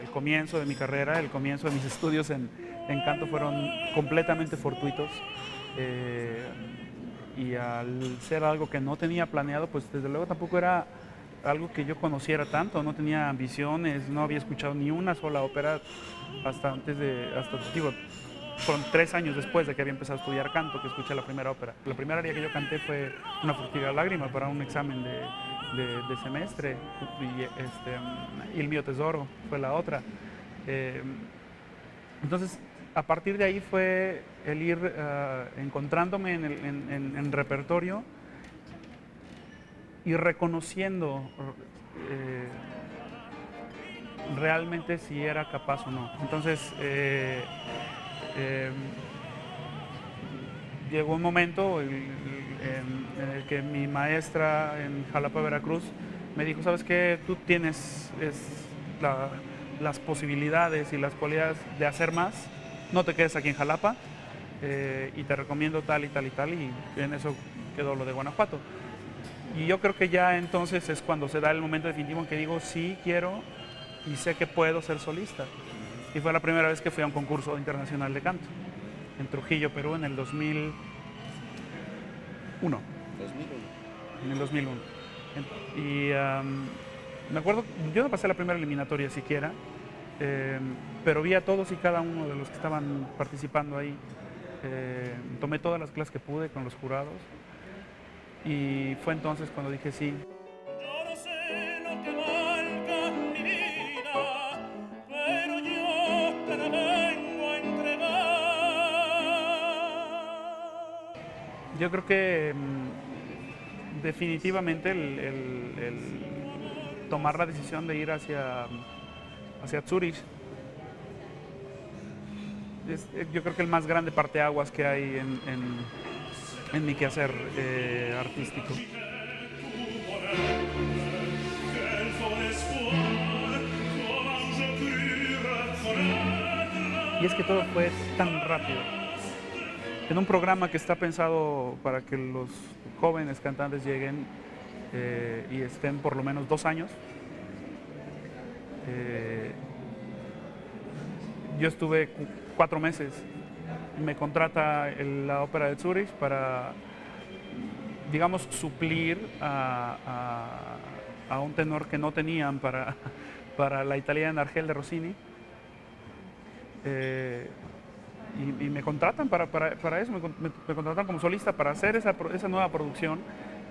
El comienzo de mi carrera, el comienzo de mis estudios en canto fueron completamente fortuitos. Y al ser algo que no tenía planeado, pues desde luego tampoco era algo que yo conociera tanto, no tenía ambiciones, no había escuchado ni una sola ópera hasta digo, fueron 3 años después de que había empezado a estudiar canto que escuché la primera ópera. La primera aria que yo canté fue Una furtiva lágrima para un examen de semestre, y Il mio tesoro fue la otra. Entonces, a partir de ahí fue el ir encontrándome en repertorio y reconociendo realmente si era capaz o no. Entonces, llegó un momento en el que mi maestra en Jalapa, Veracruz, me dijo, ¿sabes qué? Tú tienes las posibilidades y las cualidades de hacer más, no te quedes aquí en Jalapa, y te recomiendo tal y tal y tal, y en eso quedó lo de Guanajuato. Y yo creo que ya entonces es cuando se da el momento definitivo en que digo, sí, quiero y sé que puedo ser solista. Y fue la primera vez que fui a un concurso internacional de canto, en Trujillo, Perú, en el 2001. 2001. En el 2001. Y me acuerdo, yo no pasé la primera eliminatoria siquiera, pero vi a todos y cada uno de los que estaban participando ahí. Tomé todas las clases que pude con los jurados y fue entonces cuando dije sí. Yo no sé lo que valga mi vida, pero yo te la vengo a entregar. Yo creo que definitivamente el tomar la decisión de ir hacia Zurich es, yo creo que el más grande parteaguas que hay en mi quehacer artístico. Y es que todo fue tan rápido. En un programa que está pensado para que los jóvenes cantantes lleguen y estén por lo menos 2 años, yo estuve 4 meses. Me contrata la Ópera de Zurich para, digamos, suplir a un tenor que no tenían para la italiana Argel de Rossini. Y me contratan para eso, me contratan como solista para hacer esa nueva producción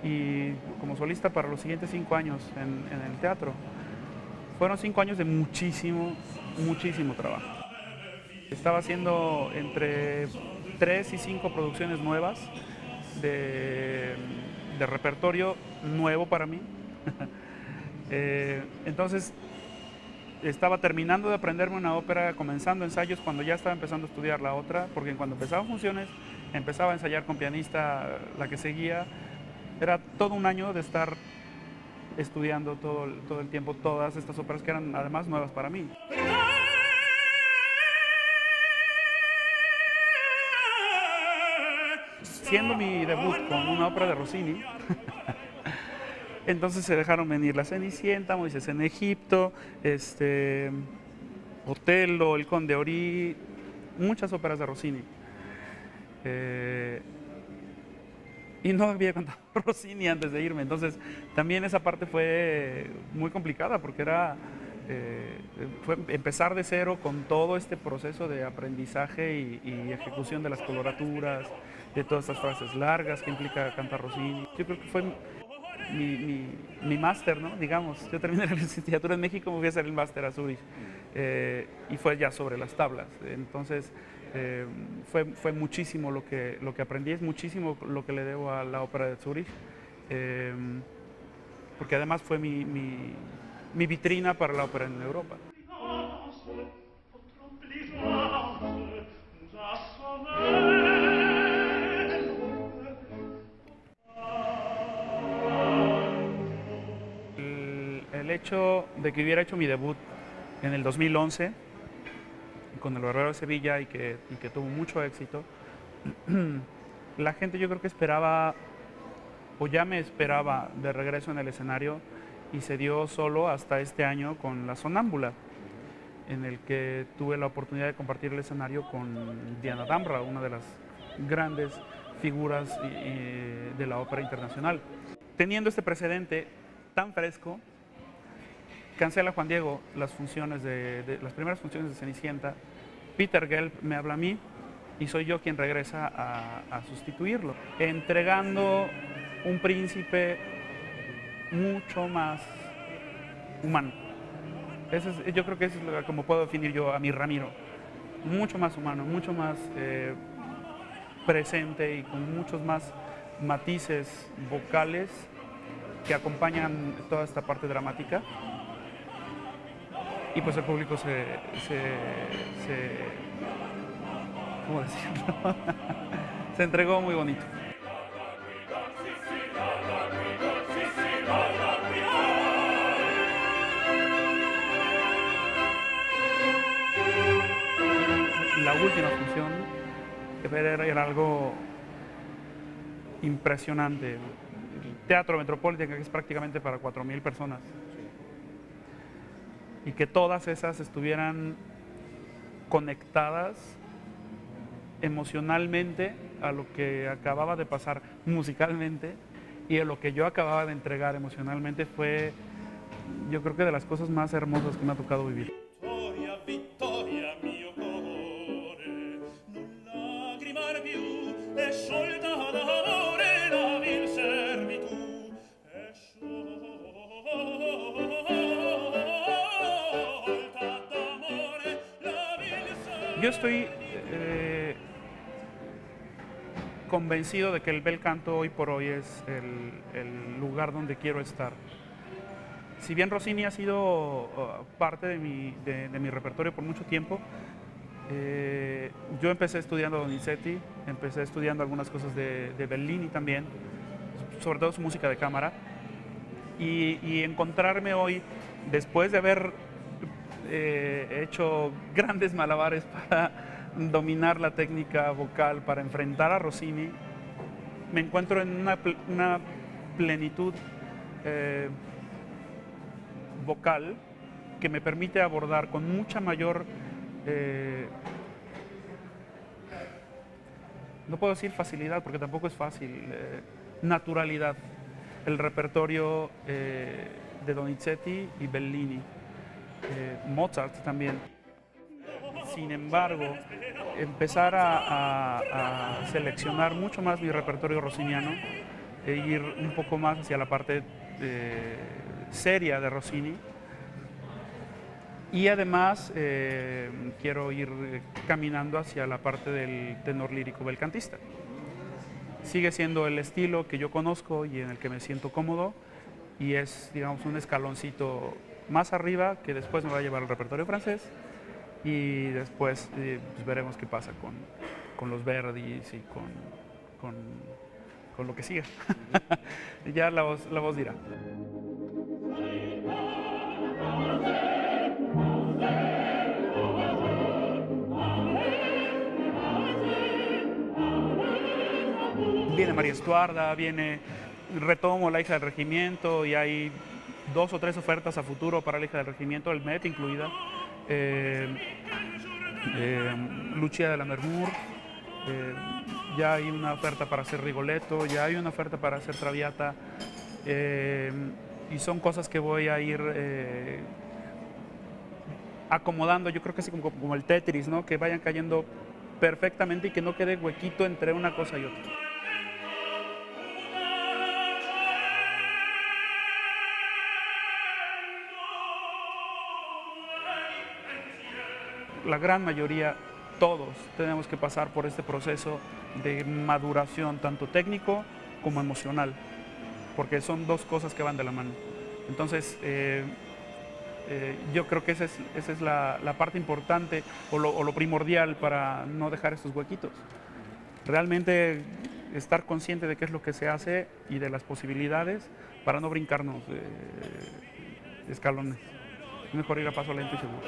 y como solista para los siguientes 5 años en el teatro. Fueron 5 años de muchísimo trabajo. Estaba haciendo entre 3 y 5 producciones nuevas de repertorio nuevo para mí. Entonces, estaba terminando de aprenderme una ópera, comenzando ensayos cuando ya estaba empezando a estudiar la otra, porque cuando empezaban funciones, empezaba a ensayar con pianista la que seguía. Era todo un año de estar estudiando todo el tiempo todas estas óperas que eran además nuevas para mí. Siendo mi debut con una ópera de Rossini, entonces se dejaron venir La Cenicienta, Moisés en Egipto, Otello, El Conde Orí, muchas óperas de Rossini. Y no había cantado Rossini antes de irme, entonces también esa parte fue muy complicada porque fue empezar de cero con todo este proceso de aprendizaje y ejecución de las coloraturas, de todas estas frases largas que implica cantar Rossini. Yo creo que fue mi máster, ¿no? Digamos, yo terminé la licenciatura en México, me voy a hacer el máster a Zurich, y fue ya sobre las tablas. Entonces, fue muchísimo lo que aprendí, es muchísimo lo que le debo a la ópera de Zurich, porque además fue mi vitrina para la ópera en Europa. El hecho de que hubiera hecho mi debut en el 2011 con el Barbero de Sevilla y que tuvo mucho éxito, la gente yo creo que esperaba, o ya me esperaba de regreso en el escenario, y se dio solo hasta este año con La Sonámbula, en el que tuve la oportunidad de compartir el escenario con Diana Damrau, una de las grandes figuras de la ópera internacional. Teniendo este precedente tan fresco, cancela Juan Diego las funciones las primeras funciones de Cenicienta. Peter Gelb me habla a mí y soy yo quien regresa a sustituirlo, entregando un príncipe mucho más humano. Yo creo que eso es como puedo definir yo a mi Ramiro, mucho más humano, mucho más presente y con muchos más matices vocales que acompañan toda esta parte dramática. Y pues el público ¿cómo decirlo? Se entregó muy bonito. La última función era algo impresionante. El Teatro Metropolitan, que es prácticamente para 4,000 personas. Y que todas esas estuvieran conectadas emocionalmente a lo que acababa de pasar musicalmente y a lo que yo acababa de entregar emocionalmente fue, yo creo que de las cosas más hermosas que me ha tocado vivir. Vittoria, vittoria, mio cuore, non lagrimar più, è sciolta d'amore la vil servitù, è sciolta d'amore la vil servitù. Yo estoy convencido de que el bel canto hoy por hoy es el lugar donde quiero estar. Si bien Rossini ha sido parte de mi repertorio por mucho tiempo, yo empecé estudiando Donizetti, empecé estudiando algunas cosas de Bellini también, sobre todo su música de cámara, y encontrarme hoy, después de haber hecho grandes malabares para dominar la técnica vocal, para enfrentar a Rossini, me encuentro en una plenitud vocal que me permite abordar con mucha mayor, no puedo decir facilidad porque tampoco es fácil, naturalidad, el repertorio de Donizetti y Bellini, Mozart también. Sin embargo, empezar a seleccionar mucho más mi repertorio rossiniano e ir un poco más hacia la parte seria de Rossini. Y además quiero ir caminando hacia la parte del tenor lírico belcantista. Sigue siendo el estilo que yo conozco y en el que me siento cómodo y es, digamos, un escaloncito más arriba que después me va a llevar al repertorio francés y después pues veremos qué pasa con los Verdis y con lo que siga. Ya la voz dirá. Viene María Estuarda, retomo La hija del regimiento y hay 2 o 3 ofertas a futuro para La hija del regimiento, el Met incluida, Lucia de Lammermoor, ya hay una oferta para hacer Rigoletto, ya hay una oferta para hacer Traviata, y son cosas que voy a ir acomodando, yo creo que así como el Tetris, ¿no? Que vayan cayendo perfectamente y que no quede huequito entre una cosa y otra. La gran mayoría, todos, tenemos que pasar por este proceso de maduración, tanto técnico como emocional, porque son 2 cosas que van de la mano. Entonces, yo creo que esa es la parte importante o lo primordial para no dejar estos huequitos. Realmente estar consciente de qué es lo que se hace y de las posibilidades para no brincarnos escalones. Es mejor ir a paso lento y seguro.